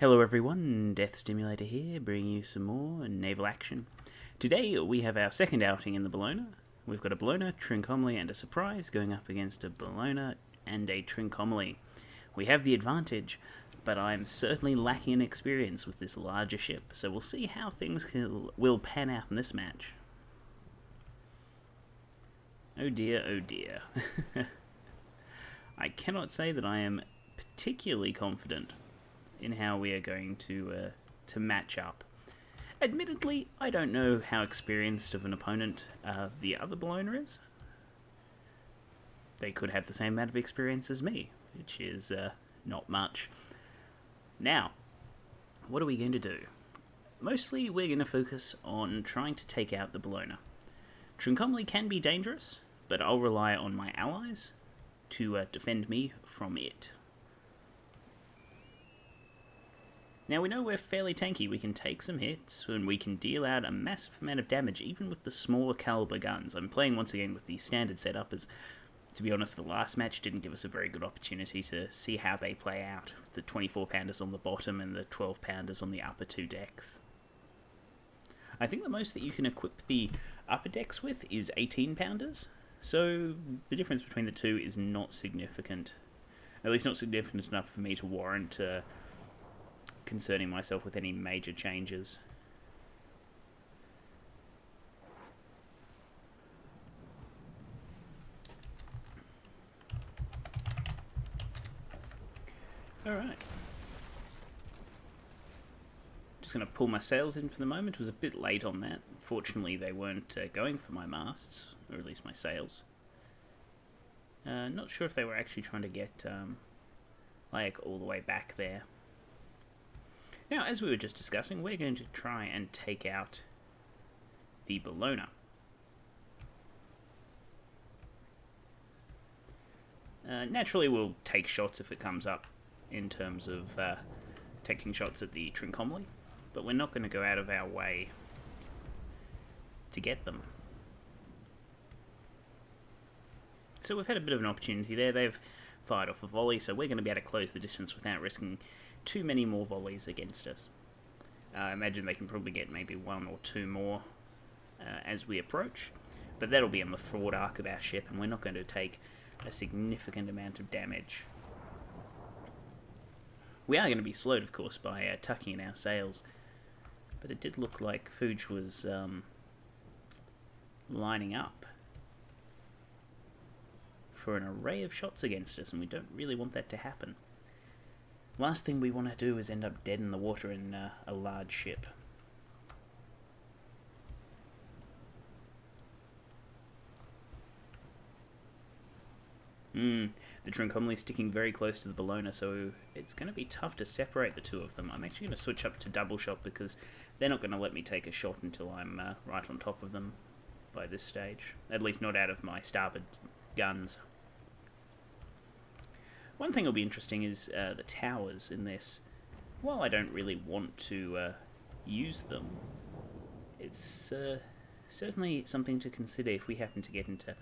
Hello everyone, Death Stimulator here, bringing you some more Naval Action. Today we have our second outing in the Bellona. We've got a Bellona, Trincomalee and a Surprise going up against a Bellona and a Trincomalee. We have the advantage, but I'm certainly lacking in experience with this larger ship, so we'll see how things will pan out in this match. Oh dear, oh dear. I cannot say that I am particularly confident in how we are going to match up. Admittedly, I don't know how experienced of an opponent the other Bellona is. They could have the same amount of experience as me, which is not much. Now, what are we going to do? Mostly we're going to focus on trying to take out the Bellona. Trincomalee can be dangerous, but I'll rely on my allies to defend me from it. Now we know we're fairly tanky, we can take some hits, and we can deal out a massive amount of damage even with the smaller caliber guns. I'm playing once again with the standard setup as, to be honest, the last match didn't give us a very good opportunity to see how they play out, with the 24 pounders on the bottom and the 12 pounders on the upper two decks. I think the most that you can equip the upper decks with is 18 pounders, so the difference between the two is not significant. At least not significant enough for me to warrant concerning myself with any major changes. Alright. Just going to pull my sails in for the moment. It was a bit late on that. Fortunately, they weren't going for my masts, or at least my sails. Not sure if they were actually trying to get like all the way back there. Now, as we were just discussing, we're going to try and take out the Bellona. Naturally, we'll take shots if it comes up in terms of taking shots at the Trincomalee, but we're not going to go out of our way to get them. So we've had a bit of an opportunity there. They've fired off a volley, so we're going to be able to close the distance without risking too many more volleys against us. I imagine they can probably get maybe one or two more as we approach, but that'll be on the forward arc of our ship, and we're not going to take a significant amount of damage. We are going to be slowed, of course, by tucking in our sails, but it did look like Fuge was lining up for an array of shots against us, and we don't really want that to happen. Last thing we want to do is end up dead in the water in a large ship. The Trincomalee is sticking very close to the Bellona, so it's going to be tough to separate the two of them. I'm actually going to switch up to double shot because they're not going to let me take a shot until I'm right on top of them by this stage. At least not out of my starboard guns. One thing that'll be interesting is the towers in this. While I don't really want to use them, it's certainly something to consider if we happen to get into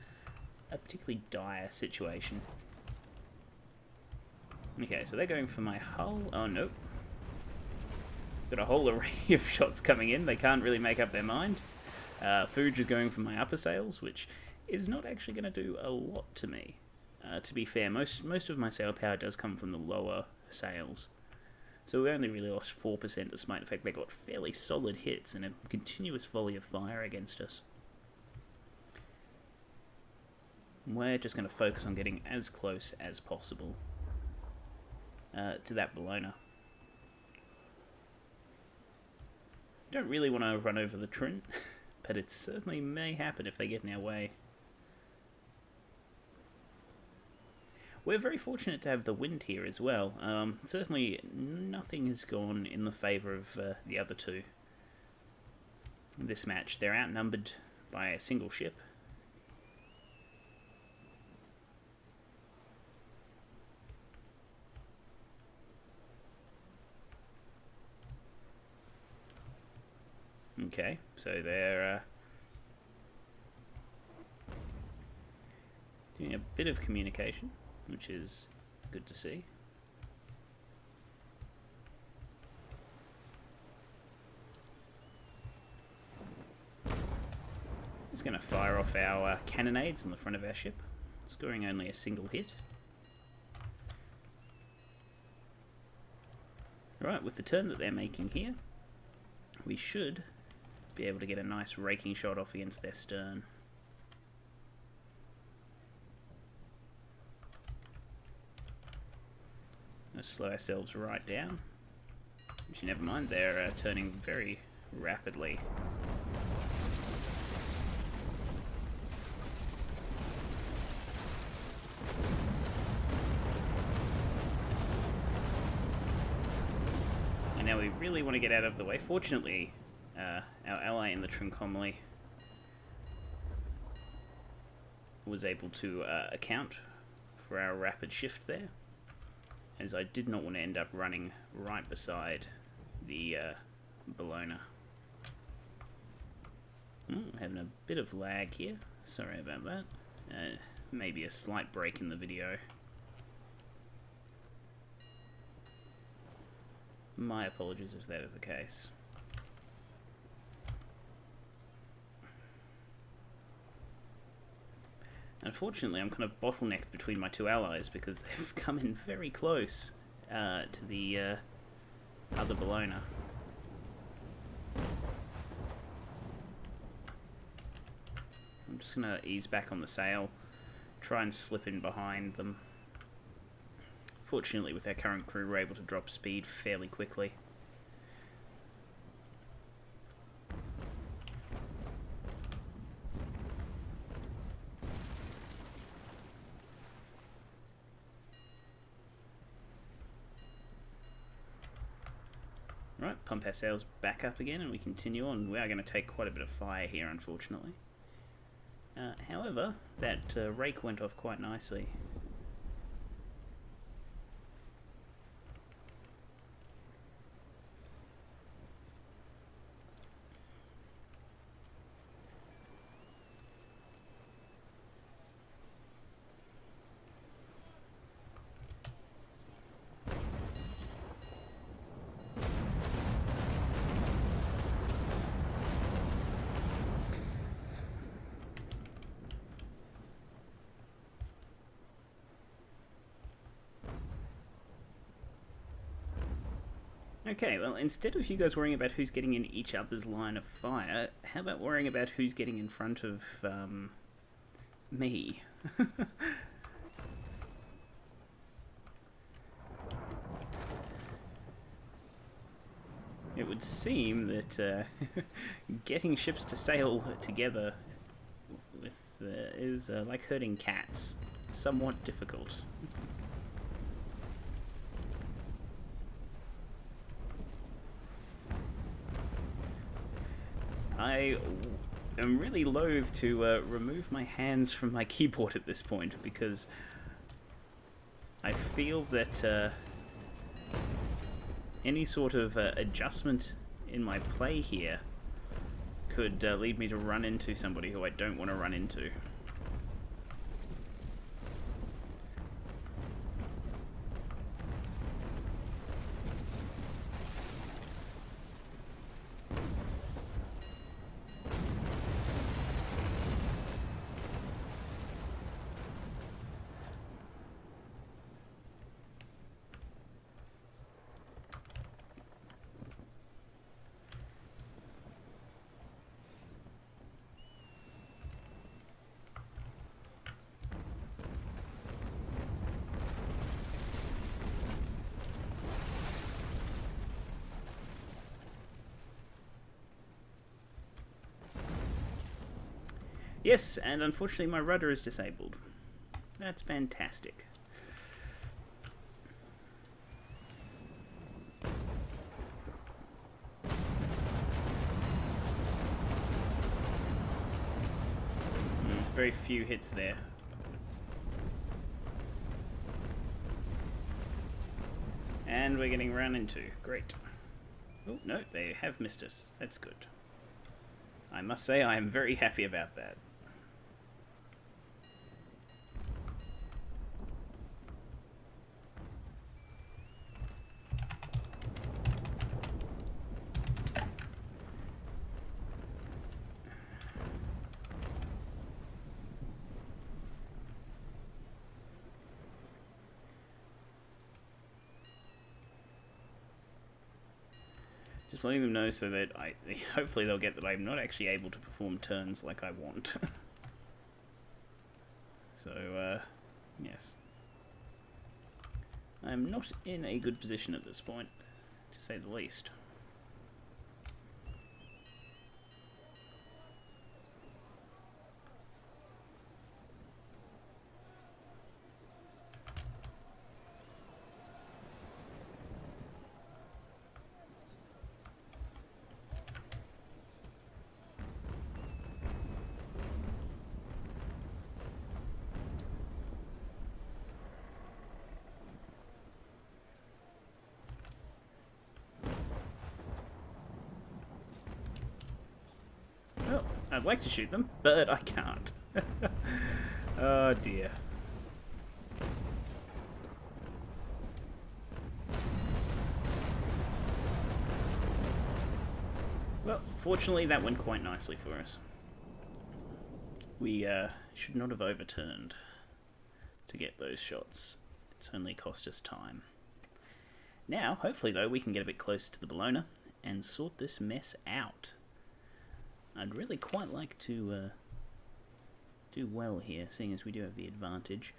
a particularly dire situation. Okay, so they're going for my hull. Oh, nope. Got a whole array of shots coming in. They can't really make up their mind. Fuge is going for my upper sails, which is not actually going to do a lot to me. To be fair, most of my sail power does come from the lower sails. So we only really lost 4% despite the fact they got fairly solid hits and a continuous volley of fire against us. We're just going to focus on getting as close as possible to that Bellona. Don't really want to run over the Trin, but it certainly may happen if they get in our way. We're very fortunate to have the wind here as well. Certainly nothing has gone in the favour of the other two in this match. They're outnumbered by a single ship. Okay, so they're doing a bit of communication, which is good to see. just going to fire off our cannonades on the front of our ship, scoring only a single hit. Right, with the turn that they're making here, we should be able to get a nice raking shot off against their stern. Let's slow ourselves right down. Actually, never mind, they're turning very rapidly. And now we really want to get out of the way. Fortunately, our ally in the Trincomalee was able to account for our rapid shift there, as I did not want to end up running right beside the Bellona. Having a bit of lag here. Sorry about that. Maybe a slight break in the video. My apologies if that is the case. Unfortunately, I'm kind of bottlenecked between my two allies because they've come in very close to the other Bellona. I'm just going to ease back on the sail, try and slip in behind them. Fortunately, with our current crew, we're able to drop speed fairly quickly. Right, pump our sails back up again and we continue on. We are going to take quite a bit of fire here, unfortunately. However, that rake went off quite nicely. Okay, well, instead of you guys worrying about who's getting in each other's line of fire, how about worrying about who's getting in front of me? It would seem that getting ships to sail together with, is like herding cats, somewhat difficult. I am really loath to remove my hands from my keyboard at this point because I feel that any sort of adjustment in my play here could lead me to run into somebody who I don't want to run into. Yes, and unfortunately my rudder is disabled. That's fantastic. Very few hits there. And we're getting run into. Great. Oh, no, they have missed us. That's good. I must say I am very happy about that. Just letting them know so that hopefully they'll get that I'm not actually able to perform turns like I want. So, yes. I'm not in a good position at this point, to say the least. Well, I'd like to shoot them, but I can't. Oh dear. Well, fortunately that went quite nicely for us. We should not have overturned to get those shots. It's only cost us time. Now, hopefully though, we can get a bit closer to the Bellona and sort this mess out. I'd really quite like to do well here, seeing as we do have the advantage.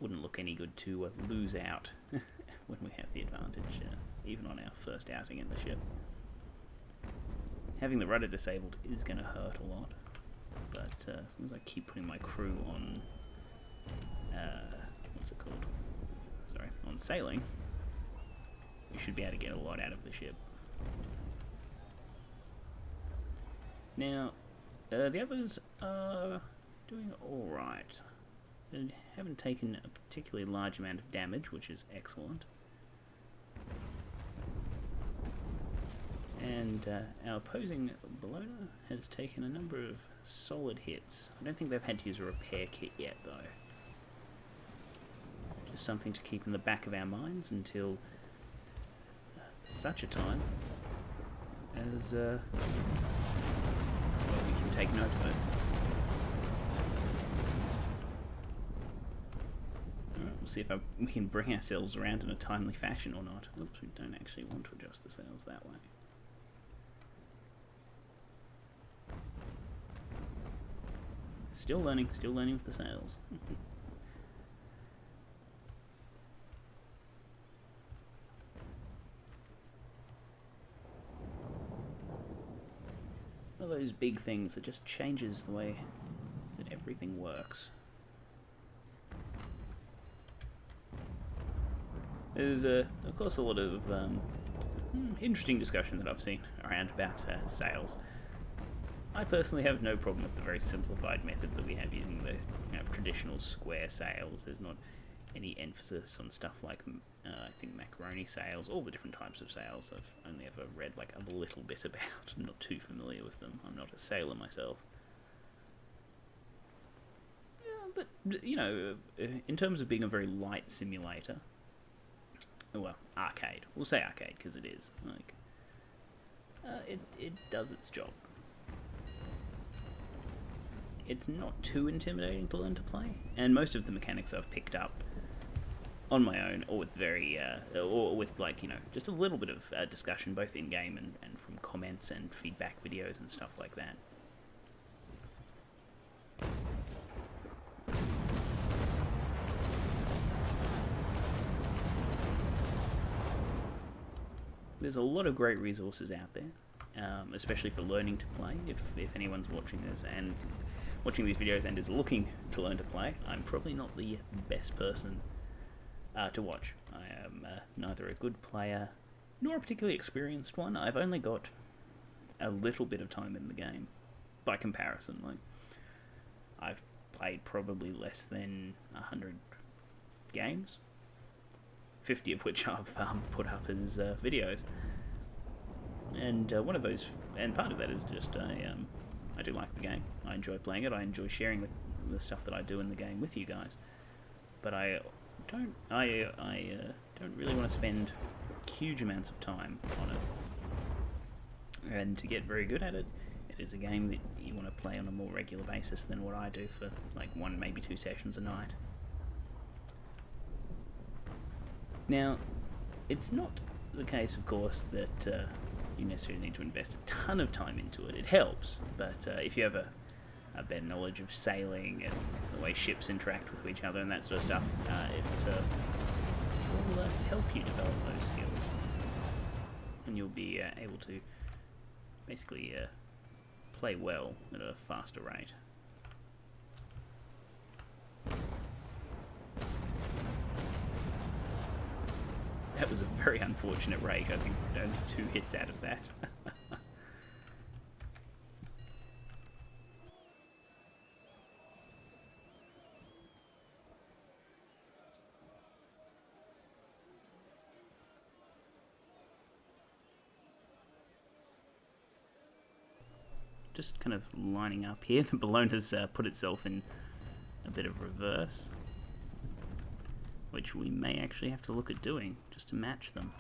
Wouldn't look any good to lose out when we have the advantage, even on our first outing in the ship. Having the rudder disabled is going to hurt a lot, but as long as I keep putting my crew on, what's it called? Sorry, on sailing, we should be able to get a lot out of the ship. Now, the others are doing alright. They haven't taken a particularly large amount of damage, which is excellent. And our opposing Bellona has taken a number of solid hits. I don't think they've had to use a repair kit yet, though. Just something to keep in the back of our minds until such a time as well, we can take note of it. Alright, we'll see if we can bring ourselves around in a timely fashion or not. Oops, we don't actually want to adjust the sails that way. Still learning with the sails. One of those big things that just changes the way that everything works. There's, of course, a lot of interesting discussion that I've seen around about sails. I personally have no problem with the very simplified method that we have using the traditional square sails. There's not any emphasis on stuff like, I think, macaroni sails, all the different types of sails I've only ever read like a little bit about. I'm not too familiar with them. I'm not a sailor myself. Yeah, but, you know, in terms of being a very light simulator, well, arcade. We'll say arcade because it is. Like, it does its job. It's not too intimidating to learn to play, and most of the mechanics I've picked up on my own, or with or with like, you know, just a little bit of discussion, both in game and from comments and feedback videos and stuff like that. There's a lot of great resources out there, especially for learning to play. If anyone's watching this and watching these videos and is looking to learn to play, I'm probably not the best person to watch. I am neither a good player nor a particularly experienced one. I've only got a little bit of time in the game by comparison. Like, I've played probably less than 100 games, 50 of which I've put up as videos. And one of those, and part of that is just I do like the game. I enjoy playing it. I enjoy sharing the stuff that I do in the game with you guys. But I don't really want to spend huge amounts of time on it. And to get very good at it, it is a game that you want to play on a more regular basis than what I do for like 1, maybe 2 sessions a night. Now, it's not the case, of course, that you necessarily need to invest a ton of time into it. It helps, but if you have a better knowledge of sailing and the way ships interact with each other and that sort of stuff, it will help you develop those skills. And you'll be able to basically play well at a faster rate. That was a very unfortunate rake. I think only 2 hits out of that. Just kind of lining up here. The Bellona's put itself in a bit of reverse, which we may actually have to look at doing just to match them.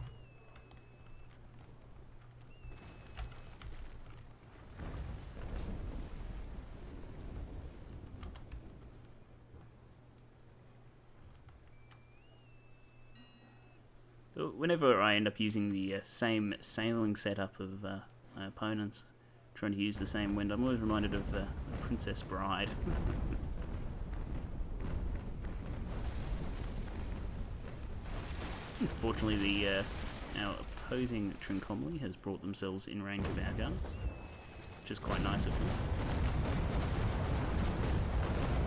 Whenever I end up using the same sailing setup of my opponents, trying to use the same wind, I'm always reminded of Princess Bride. Fortunately, our opposing Trincomalee has brought themselves in range of our guns, which is quite nice of them.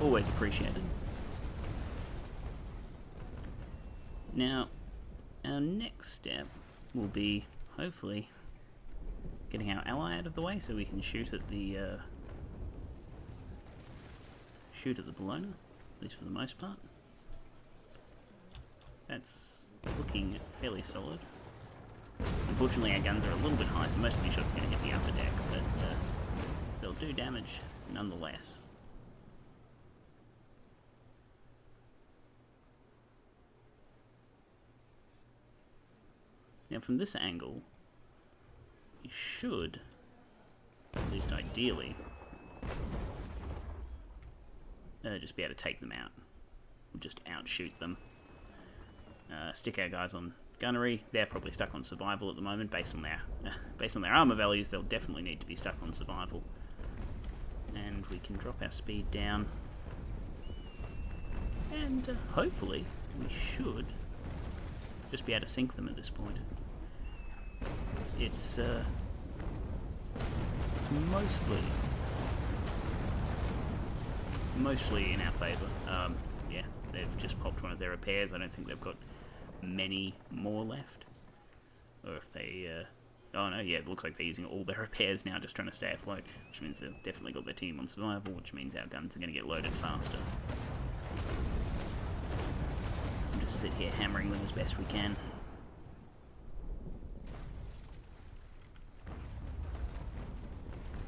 Always appreciated. Now, our next step will be, hopefully, getting our ally out of the way so we can shoot at the Bellona, at least for the most part. That's looking fairly solid. Unfortunately, our guns are a little bit high, so most of these shots are going to hit the upper deck, but they'll do damage nonetheless. Now, from this angle, you should, at least ideally, just be able to take them out. We'll just outshoot them. Stick our guys on gunnery. They're probably stuck on survival at the moment, based on their armor values. They'll definitely need to be stuck on survival. And we can drop our speed down, and hopefully we should just be able to sink them at this point. It's mostly in our favour. Yeah, they've just popped one of their repairs. I don't think they've got many more left. Or if they... oh no, yeah, it looks like they're using all their repairs now, just trying to stay afloat, which means they've definitely got their team on survival, which means our guns are going to get loaded faster. We'll just sit here hammering them as best we can.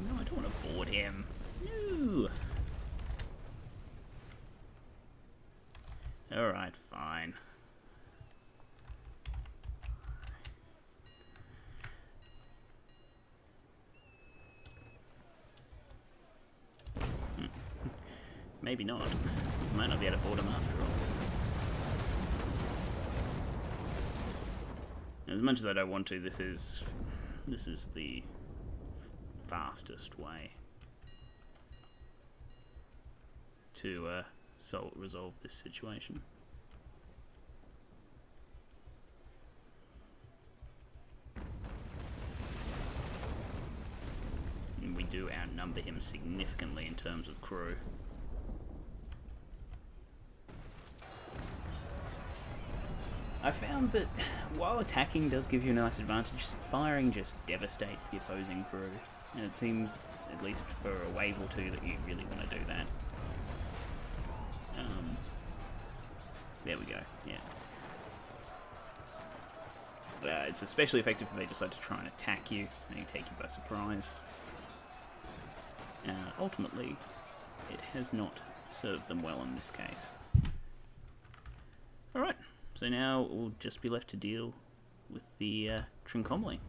No, I don't want to board him. No! Alright, fine. Maybe not. Might not be able to board him after all. As much as I don't want to, this is the fastest way to resolve this situation. And we do outnumber him significantly in terms of crew. I found that while attacking does give you a nice advantage, firing just devastates the opposing crew. And it seems, at least for a wave or two, that you really want to do that. There we go, yeah. It's especially effective if they decide to try and attack you, and you take you by surprise. Ultimately, it has not served them well in this case. Alright, so now we'll just be left to deal with the Trincomalee.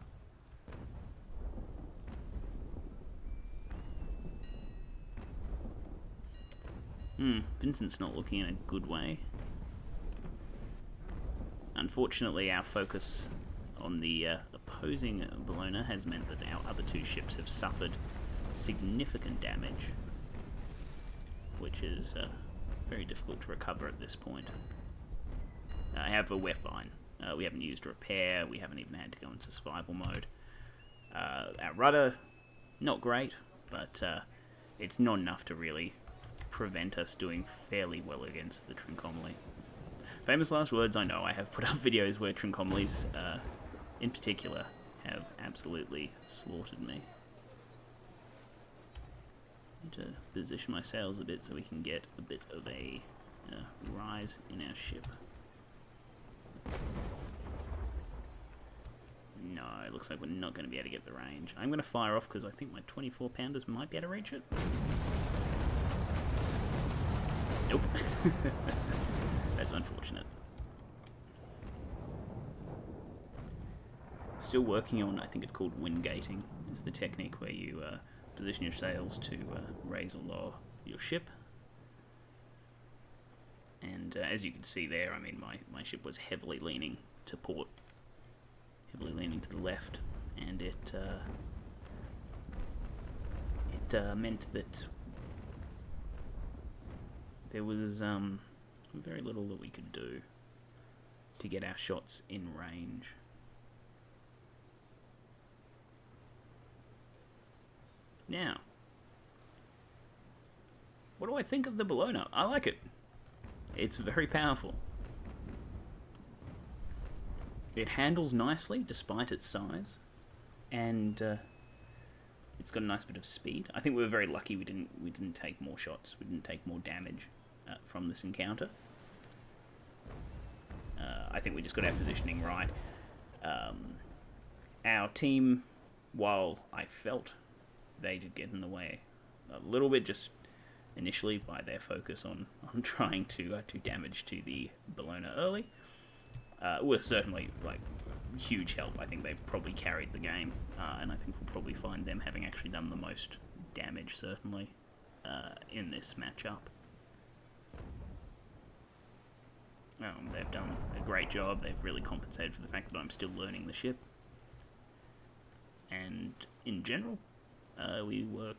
Vincent's not looking in a good way. Unfortunately, our focus on the opposing Bellona has meant that our other two ships have suffered significant damage, which is very difficult to recover at this point. However, we're fine. We haven't used repair, we haven't even had to go into survival mode. Our rudder, not great, but it's not enough to really prevent us doing fairly well against the Trincomalee. Famous last words, I know. I have put up videos where Trincomalees, in particular, have absolutely slaughtered me. I need to position my sails a bit so we can get a bit of a rise in our ship. No, it looks like we're not going to be able to get the range. I'm going to fire off because I think my 24-pounders might be able to reach it. Nope. That's unfortunate. Still working on, I think it's called wind gating, is the technique where you position your sails to raise or lower your ship. And as you can see there, I mean, my ship was heavily leaning to port, heavily leaning to the left, and it meant that there was very little that we could do to get our shots in range. Now, what do I think of the Bellona? I like it. It's very powerful. It handles nicely despite its size, and it's got a nice bit of speed. I think we were very lucky we didn't take more shots. We didn't take more damage from this encounter. I think we just got our positioning right. Our team, while I felt they did get in the way a little bit, just initially by their focus on trying to do damage to the Bellona early, was certainly like huge help. I think they've probably carried the game, and I think we'll probably find them having actually done the most damage, certainly, in this matchup. They've done a great job. They've really compensated for the fact that I'm still learning the ship. And in general, we worked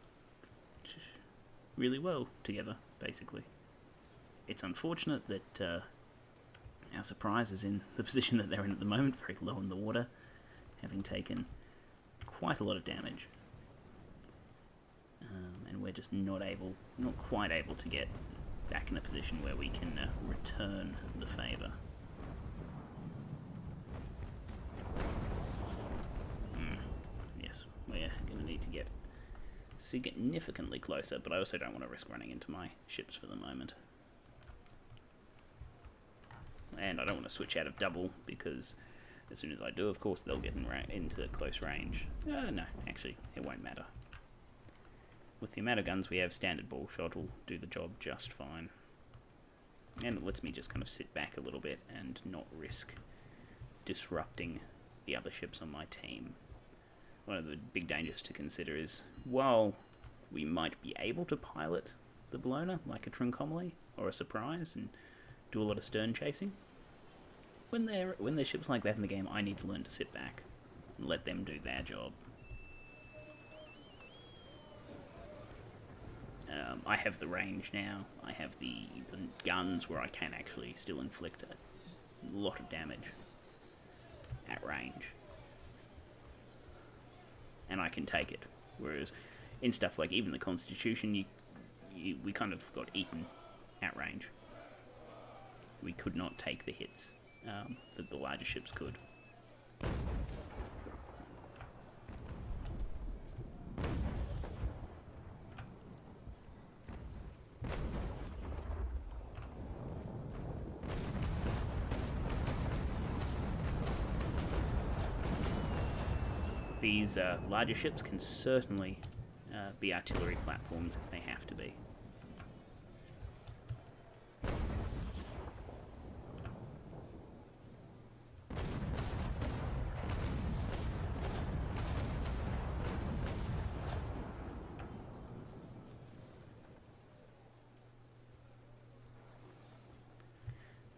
really well together, basically. It's unfortunate that our Surprise is in the position that they're in at the moment, very low in the water, having taken quite a lot of damage. And we're just not quite able to get back in a position where we can return the favour. Yes, we're going to need to get significantly closer, but I also don't want to risk running into my ships for the moment. And I don't want to switch out of double, because as soon as I do, of course, they'll get into close range. No, actually, it won't matter. With the amount of guns we have, standard ball shot will do the job just fine. And it lets me just kind of sit back a little bit and not risk disrupting the other ships on my team. One of the big dangers to consider is, while we might be able to pilot the Bellona like a Trincomalee or a Surprise and do a lot of stern chasing, when there's ships like that in the game, I need to learn to sit back and let them do their job. I have the range now. I have the guns where I can actually still inflict a lot of damage at range. And I can take it. Whereas in stuff like even the Constitution, we kind of got eaten at range. We could not take the hits that the larger ships could. These larger ships can certainly be artillery platforms if they have to be.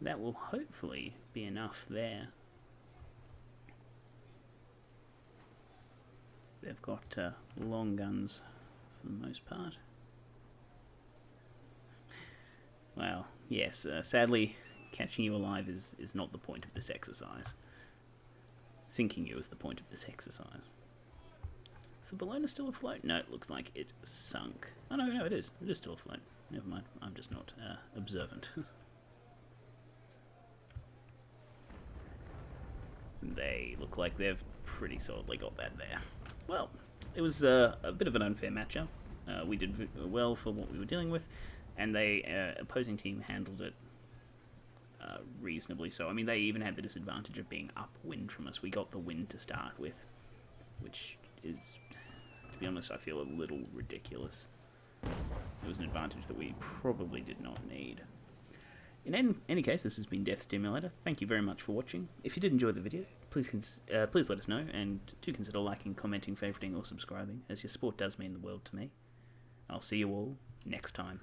That will hopefully be enough there. they've got long guns for the most part. Well, yes, sadly, catching you alive is not the point of this exercise. Sinking you is the point of this exercise. Is the Bellona still afloat? No, it looks like it sunk. Oh, no, it is. It is still afloat. Never mind, I'm just not observant. They look like they've pretty solidly got that there. Well, it was a bit of an unfair matchup. We did well for what we were dealing with, and the opposing team handled it reasonably so. I mean, they even had the disadvantage of being upwind from us. We got the wind to start with, which is, to be honest, I feel a little ridiculous. It was an advantage that we probably did not need. In any case, this has been Death Stimulator. Thank you very much for watching. If you did enjoy the video, please let us know, and do consider liking, commenting, favouriting, or subscribing, as your support does mean the world to me. I'll see you all next time.